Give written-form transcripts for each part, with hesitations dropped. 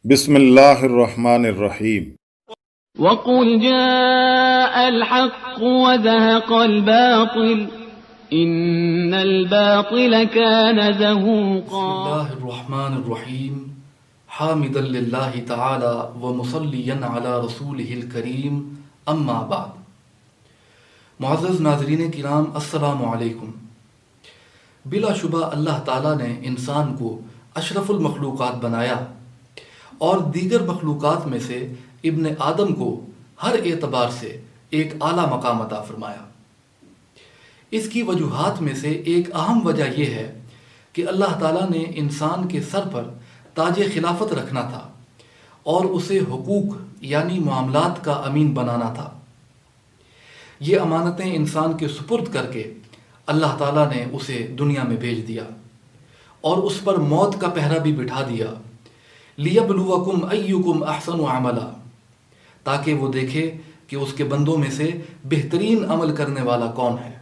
بسم اللہ الرحمن الرحیم۔ وقل جاء الحق وزهق الباطل إن الباطل كان بسم زهوقا۔ اللہ الرحمن الرحیم، حامدا للہ تعالی ومصلیا علی رسولہ الکریم، اما بعد۔ معزز ناظرین کرام، السلام علیکم۔ بلا شبہ اللہ تعالیٰ نے انسان کو اشرف المخلوقات بنایا اور دیگر مخلوقات میں سے ابن آدم کو ہر اعتبار سے ایک اعلیٰ مقام عطا فرمایا۔ اس کی وجوہات میں سے ایک اہم وجہ یہ ہے کہ اللہ تعالیٰ نے انسان کے سر پر تاج خلافت رکھنا تھا اور اسے حقوق یعنی معاملات کا امین بنانا تھا۔ یہ امانتیں انسان کے سپرد کر کے اللہ تعالیٰ نے اسے دنیا میں بھیج دیا اور اس پر موت کا پہرا بھی بٹھا دیا، لِيَبْلُوَكُمْ أَيُّكُمْ أَحْسَنُ عَمَلًا، تاکہ وہ دیکھے کہ اس کے بندوں میں سے بہترین عمل کرنے والا کون ہے۔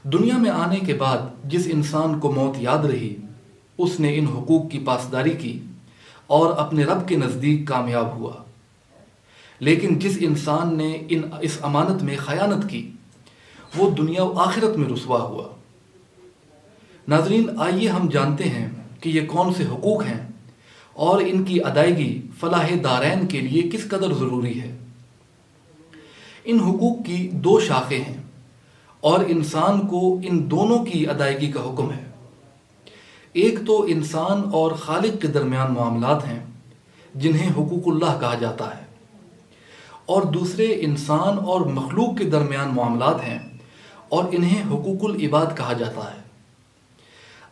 دنیا میں آنے کے بعد جس انسان کو موت یاد رہی، اس نے ان حقوق کی پاسداری کی اور اپنے رب کے نزدیک کامیاب ہوا۔ لیکن جس انسان نے اس امانت میں خیانت کی، وہ دنیا و آخرت میں رسوا ہوا۔ ناظرین، آئیے ہم جانتے ہیں کہ یہ کون سے حقوق ہیں اور ان کی ادائیگی فلاح دارین کے لیے کس قدر ضروری ہے۔ ان حقوق کی دو شاخیں ہیں اور انسان کو ان دونوں کی ادائیگی کا حکم ہے۔ ایک تو انسان اور خالق کے درمیان معاملات ہیں جنہیں حقوق اللہ کہا جاتا ہے، اور دوسرے انسان اور مخلوق کے درمیان معاملات ہیں اور انہیں حقوق العباد کہا جاتا ہے۔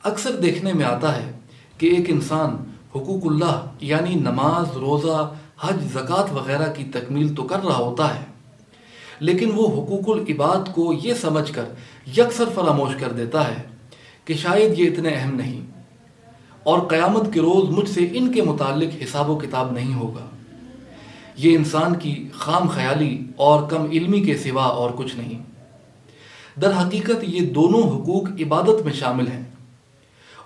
اکثر دیکھنے میں آتا ہے کہ ایک انسان حقوق اللہ یعنی نماز، روزہ، حج، زکوٰۃ وغیرہ کی تکمیل تو کر رہا ہوتا ہے، لیکن وہ حقوق العباد کو یہ سمجھ کر یکسر فراموش کر دیتا ہے کہ شاید یہ اتنے اہم نہیں اور قیامت کے روز مجھ سے ان کے متعلق حساب و کتاب نہیں ہوگا۔ یہ انسان کی خام خیالی اور کم علمی کے سوا اور کچھ نہیں۔ در حقیقت یہ دونوں حقوق عبادت میں شامل ہیں،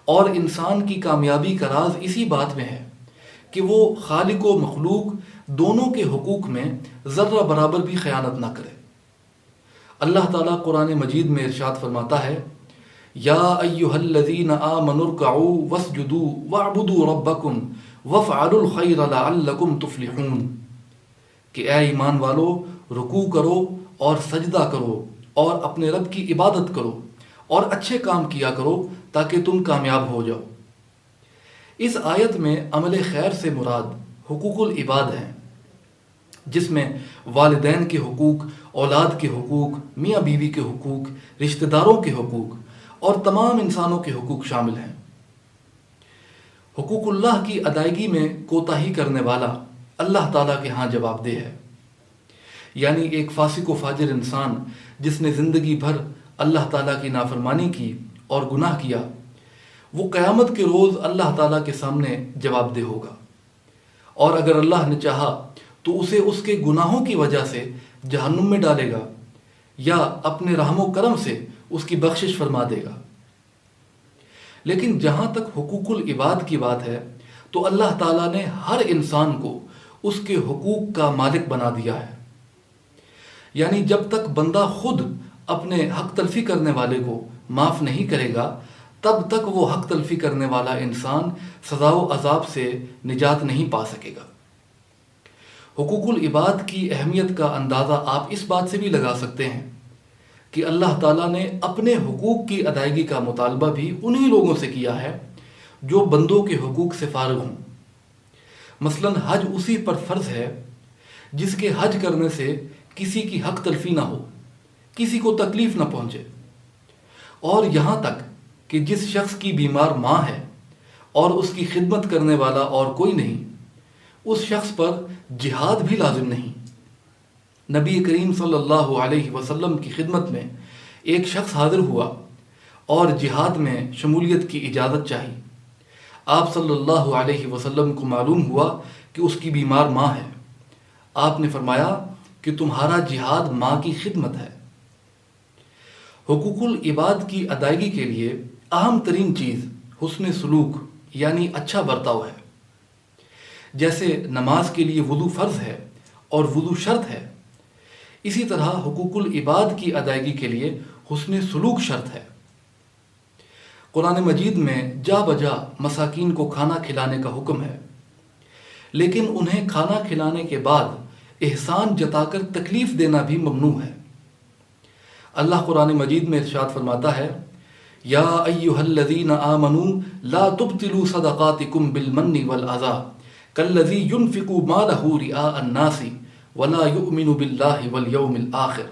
اور انسان کی کامیابی کا راز اسی بات میں ہے کہ وہ خالق و مخلوق دونوں کے حقوق میں ذرہ برابر بھی خیانت نہ کرے۔ اللہ تعالیٰ قرآن مجید میں ارشاد فرماتا ہے، یا ایھا الذین آمنوا ارکعوا واسجدوا واعبدوا ربکم وافعلوا الخیر لعلکم تفلحون، کہ اے ایمان والو، رکوع کرو اور سجدہ کرو اور اپنے رب کی عبادت کرو اور اچھے کام کیا کرو تاکہ تم کامیاب ہو جاؤ۔ اس آیت میں عمل خیر سے مراد حقوق العباد ہیں، جس میں والدین کے حقوق، اولاد کے حقوق، میاں بیوی کے حقوق، رشتہ داروں کے حقوق اور تمام انسانوں کے حقوق شامل ہیں۔ حقوق اللہ کی ادائیگی میں کوتاہی کرنے والا اللہ تعالیٰ کے ہاں جواب دہ ہے۔ یعنی ایک فاسق و فاجر انسان جس نے زندگی بھر اللہ تعالیٰ کی نافرمانی کی اور گناہ کیا، وہ قیامت کے روز اللہ تعالیٰ کے سامنے جواب دہ ہوگا، اور اگر اللہ نے چاہا تو اسے اس کے گناہوں کی وجہ سے جہنم میں ڈالے گا یا اپنے رحم و کرم سے اس کی بخشش فرما دے گا۔ لیکن جہاں تک حقوق العباد کی بات ہے تو اللہ تعالیٰ نے ہر انسان کو اس کے حقوق کا مالک بنا دیا ہے۔ یعنی جب تک بندہ خود اپنے حق تلفی کرنے والے کو معاف نہیں کرے گا، تب تک وہ حق تلفی کرنے والا انسان سزا و عذاب سے نجات نہیں پا سکے گا۔ حقوق العباد کی اہمیت کا اندازہ آپ اس بات سے بھی لگا سکتے ہیں کہ اللہ تعالیٰ نے اپنے حقوق کی ادائیگی کا مطالبہ بھی انہی لوگوں سے کیا ہے جو بندوں کے حقوق سے فارغ ہوں۔ مثلا حج اسی پر فرض ہے جس کے حج کرنے سے کسی کی حق تلفی نہ ہو، کسی کو تکلیف نہ پہنچے، اور یہاں تک کہ جس شخص کی بیمار ماں ہے اور اس کی خدمت کرنے والا اور کوئی نہیں، اس شخص پر جہاد بھی لازم نہیں۔ نبی کریم صلی اللہ علیہ وسلم کی خدمت میں ایک شخص حاضر ہوا اور جہاد میں شمولیت کی اجازت چاہی۔ آپ صلی اللہ علیہ وسلم کو معلوم ہوا کہ اس کی بیمار ماں ہے۔ آپ نے فرمایا کہ تمہارا جہاد ماں کی خدمت ہے۔ حقوق العباد کی ادائیگی کے لیے اہم ترین چیز حسن سلوک یعنی اچھا برتاؤ ہے۔ جیسے نماز کے لیے وضو فرض ہے اور وضو شرط ہے، اسی طرح حقوق العباد کی ادائیگی کے لیے حسن سلوک شرط ہے۔ قرآن مجید میں جا بجا مساکین کو کھانا کھلانے کا حکم ہے، لیکن انہیں کھانا کھلانے کے بعد احسان جتا کر تکلیف دینا بھی ممنوع ہے۔ اللہ قرآن مجید میں ارشاد فرماتا ہے، یا ایھا الذین آمنوا لا تبطلوا صدقاتکم بالمن والعذی کالذی ينفق مالہ رئاء الناس ولا یؤمن باللہ والیوم الآخر،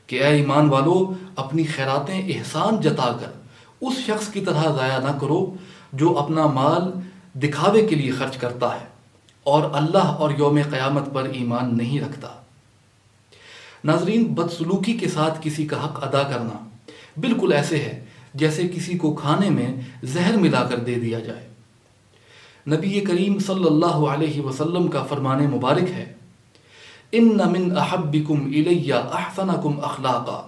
کہ اے ایمان والو اپنی خیراتیں احسان جتا کر اس شخص کی طرح ضائع نہ کرو جو اپنا مال دکھاوے کے لیے خرچ کرتا ہے اور اللہ اور یوم قیامت پر ایمان نہیں رکھتا۔ ناظرین، بدسلوکی کے ساتھ کسی کا حق ادا کرنا بالکل ایسے ہے جیسے کسی کو کھانے میں زہر ملا کر دے دیا جائے۔ نبی کریم صلی اللہ علیہ وسلم کا فرمان مبارک ہے، ان من احبکم الی احسنکم اخلاقا،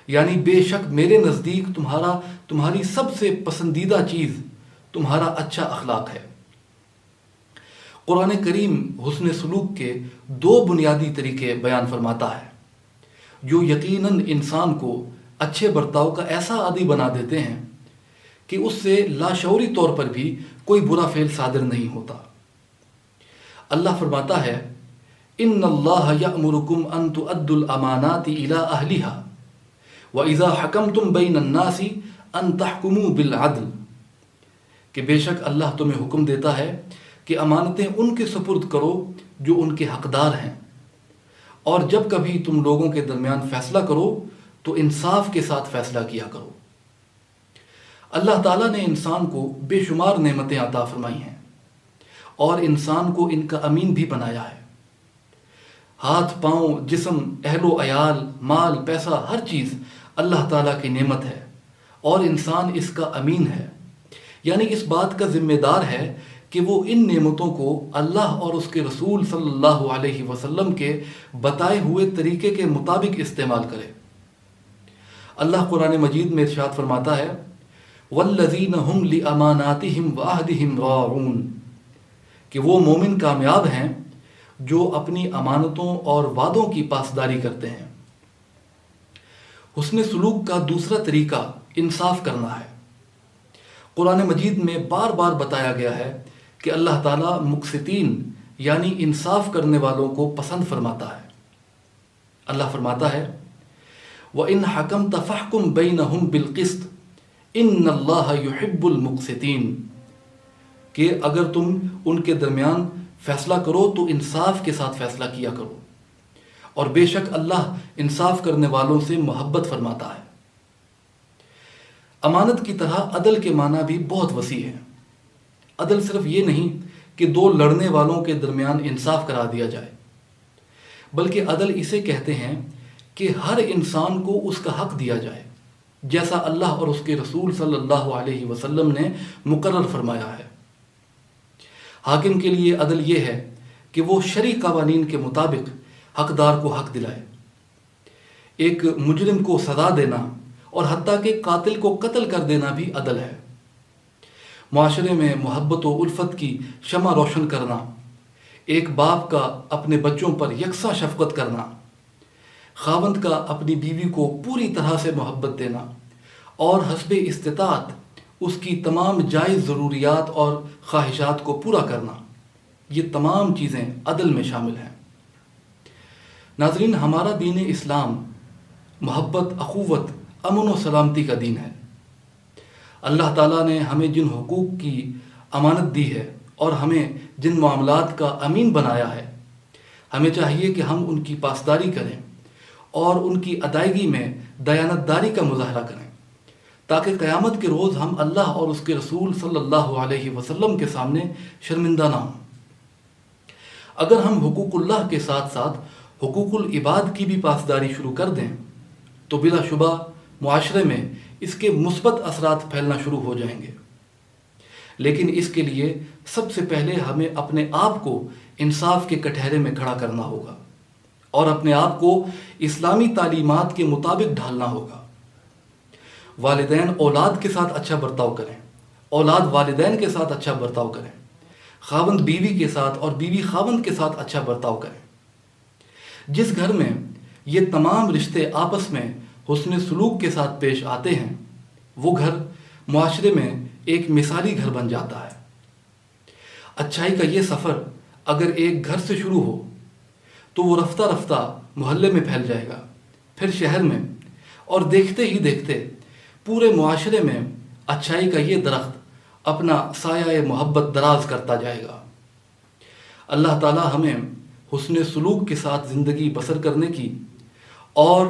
یعنی بے شک میرے نزدیک تمہاری سب سے پسندیدہ چیز تمہارا اچھا اخلاق ہے۔ قرآن کریم حسن سلوک کے دو بنیادی طریقے بیان فرماتا ہے جو یقیناً انسان کو اچھے برتاؤ کا ایسا عادی بنا دیتے ہیں کہ اس سے لاشعوری طور پر بھی کوئی برا فعل صادر نہیں ہوتا۔ اللہ فرماتا ہے، ان اللہ یأمرکم ان تؤدوا الامانات الی اہلہا وَإِذَا حَكَمْتُمْ بَيْنَ النَّاسِ أَن تَحْكُمُوا بِالْعَدْلِ، کہ بے شک اللہ تمہیں حکم دیتا ہے کہ امانتیں ان کے سپرد کرو جو ان کے حقدار ہیں، اور جب کبھی تم لوگوں کے درمیان فیصلہ کرو تو انصاف کے ساتھ فیصلہ کیا کرو۔ اللہ تعالیٰ نے انسان کو بے شمار نعمتیں عطا فرمائی ہیں اور انسان کو ان کا امین بھی بنایا ہے۔ ہاتھ، پاؤں، جسم، اہل و عیال، مال، پیسہ، ہر چیز اللہ تعالیٰ کی نعمت ہے اور انسان اس کا امین ہے، یعنی اس بات کا ذمہ دار ہے کہ وہ ان نعمتوں کو اللہ اور اس کے رسول صلی اللہ علیہ وسلم کے بتائے ہوئے طریقے کے مطابق استعمال کرے۔ اللہ قرآن مجید میں ارشاد فرماتا ہے، والذین هم لاماناتہم وعہدہم راعون، کہ وہ مومن کامیاب ہیں جو اپنی امانتوں اور وعدوں کی پاسداری کرتے ہیں۔ حسن سلوک کا دوسرا طریقہ انصاف کرنا ہے۔ قرآن مجید میں بار بار بتایا گیا ہے کہ اللہ تعالیٰ مقسطین یعنی انصاف کرنے والوں کو پسند فرماتا ہے۔ اللہ فرماتا ہے، وَإِنْ حَكَمْتَ فَاحْكُمْ بَيْنَهُمْ بِالْقِسْطِ إِنَّ اللَّهَ يُحِبُّ الْمُقْسِطِينَ، کہ اگر تم ان کے درمیان فیصلہ کرو تو انصاف کے ساتھ فیصلہ کیا کرو، اور بے شک اللہ انصاف کرنے والوں سے محبت فرماتا ہے۔ امانت کی طرح عدل کے معنی بھی بہت وسیع ہے۔ عدل صرف یہ نہیں کہ دو لڑنے والوں کے درمیان انصاف کرا دیا جائے، بلکہ عدل اسے کہتے ہیں کہ ہر انسان کو اس کا حق دیا جائے جیسا اللہ اور اس کے رسول صلی اللہ علیہ وسلم نے مقرر فرمایا ہے۔ حاکم کے لیے عدل یہ ہے کہ وہ شرعی قوانین کے مطابق حقدار کو حق دلائے۔ ایک مجرم کو سزا دینا اور حتیٰ کہ قاتل کو قتل کر دینا بھی عدل ہے۔ معاشرے میں محبت و الفت کی شمع روشن کرنا، ایک باپ کا اپنے بچوں پر یکساں شفقت کرنا، خاوند کا اپنی بیوی کو پوری طرح سے محبت دینا اور حسب استطاعت اس کی تمام جائز ضروریات اور خواہشات کو پورا کرنا، یہ تمام چیزیں عدل میں شامل ہیں۔ ناظرین، ہمارا دین اسلام محبت، اخوت، امن و سلامتی کا دین ہے۔ اللہ تعالیٰ نے ہمیں جن حقوق کی امانت دی ہے اور ہمیں جن معاملات کا امین بنایا ہے، ہمیں چاہیے کہ ہم ان کی پاسداری کریں اور ان کی ادائیگی میں دیانتداری کا مظاہرہ کریں، تاکہ قیامت کے روز ہم اللہ اور اس کے رسول صلی اللہ علیہ وسلم کے سامنے شرمندہ نہ ہوں۔ اگر ہم حقوق اللہ کے ساتھ ساتھ حقوق العباد کی بھی پاسداری شروع کر دیں تو بلا شبہ معاشرے میں اس کے مثبت اثرات پھیلنا شروع ہو جائیں گے، لیکن اس کے لیے سب سے پہلے ہمیں اپنے آپ کو انصاف کے کٹہرے میں کھڑا کرنا ہوگا اور اپنے آپ کو اسلامی تعلیمات کے مطابق ڈھالنا ہوگا۔ والدین اولاد کے ساتھ اچھا برتاؤ کریں، اولاد والدین کے ساتھ اچھا برتاؤ کریں، خاوند بیوی کے ساتھ اور بیوی خاوند کے ساتھ اچھا برتاؤ کریں۔ جس گھر میں یہ تمام رشتے آپس میں حسن سلوک کے ساتھ پیش آتے ہیں وہ گھر معاشرے میں ایک مثالی گھر بن جاتا ہے۔ اچھائی کا یہ سفر اگر ایک گھر سے شروع ہو تو وہ رفتہ رفتہ محلے میں پھیل جائے گا، پھر شہر میں، اور دیکھتے ہی دیکھتے پورے معاشرے میں اچھائی کا یہ درخت اپنا سایہ محبت دراز کرتا جائے گا۔ اللہ تعالی ہمیں حسن سلوک کے ساتھ زندگی بسر کرنے کی اور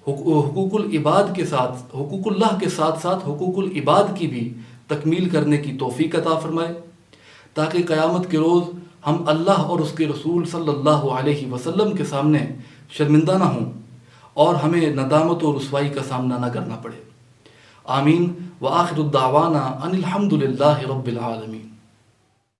حقوق العباد کے ساتھ، حقوق اللہ کے ساتھ ساتھ حقوق العباد کی بھی تکمیل کرنے کی توفیق عطا فرمائے، تاکہ قیامت کے روز ہم اللہ اور اس کے رسول صلی اللہ علیہ وسلم کے سامنے شرمندہ نہ ہوں اور ہمیں ندامت و رسوائی کا سامنا نہ کرنا پڑے۔ آمین۔ وآخر الدعوانا ان الحمد للہ رب العالمین۔